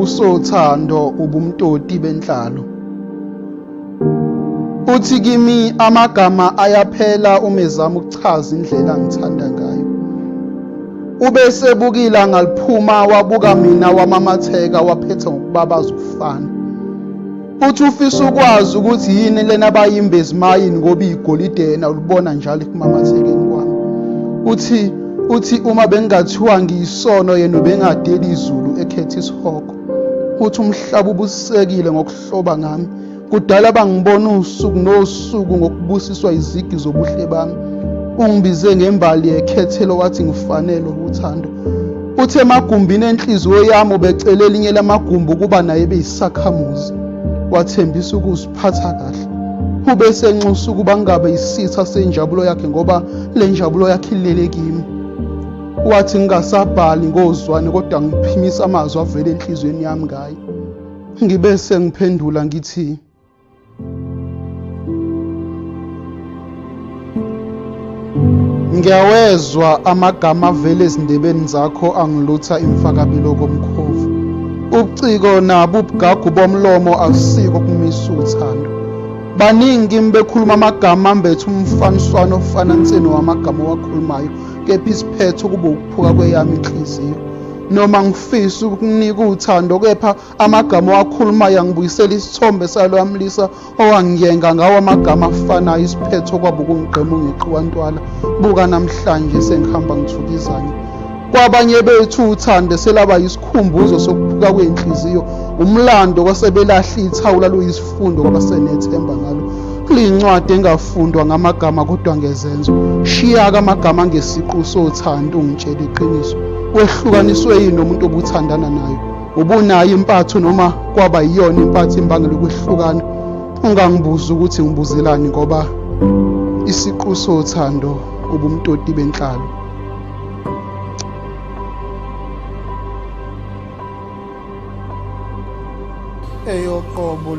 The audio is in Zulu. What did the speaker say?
Isisothando Umumtoti Benhlalo. Uthi kimi amagama ayaphela umezama ukuchaza indlela ngithanda ngayo. Ubese bukila ngaliphuma wabuka mina wamamatheka waphetha ngokubabaza ukufana. Uthi ufisa ukwazi ukuthi yini lena abayimbezi mayini ngoba igolide yena ulibona njalo kumamathekeni kwami. Uthi uma bengathiwa ngiyisono yena ubengadeli izulu ekhetha isihogo. Uthi umhlaba ubusekile ngokuhloba ngami. Kudala bangibona usuku nosuku ngokubusiswa izigi zobuhle bami. Ungibize ngembali yekhethelo wathi ngifanele uthando. Uthe emagumbini enhliziyo yami ubecela elinye lamagumbi ukuba naye beyisakhamuzi. Wathembisa ukuziphatha kahle. Ubese enxusa ukuba ngingabe isitha senjabulo yakhe ngoba le njabulo yakhe ilele kimi. Wathi ngingasabhali ngozwane kodwa ngiphimisa amazwi avela enhlizweni yami ngaye. Ngibese ngiphendula ngithi ngiyawezwa amagama avela ezindebeni zakho angilutha imfakabelo komkhovu. Ubuciko nabo ubugagu bomlomo akusiko kumisa uthando. Baningi kimi bekhuluma amagama ambethe umfaniswano ofana nseno wamagama owakhulumayo, kepha isiphetho kube ukuphuka kweyami inhliziyo. Noma ngifisa ukukunika uthando, kepha amagama owakhulumayo angibuyisela isithombe salwamlisa owangiyenga ngawo amagama afanayo. Isiphetho kwabo kungigqema ungeqiwantwala. Buka namhlanje sengihamba ngithukizanye. Kwabanye bethu uthando selaba yisikhumbuzo sokuphuka kwenhliziyo, umlando kwasebelahla ithawula luyisifundo kwabasenethemba ngalo. Kulincwadi engafundwa ngamagama kodwa ngezenzo. Shiya-ke amagama ngesiqu sothando ungitshela iqiniso. Wehlukaniswe yini nomuntu obuthandana nayo? Ubunayo impatho noma kwaba yiyona impatho imbangela ukwehlukana? Ungangibuza ukuthi ngibuzelani ngoba isiqu sothando ubumtoti benhlalo. Eyoqobo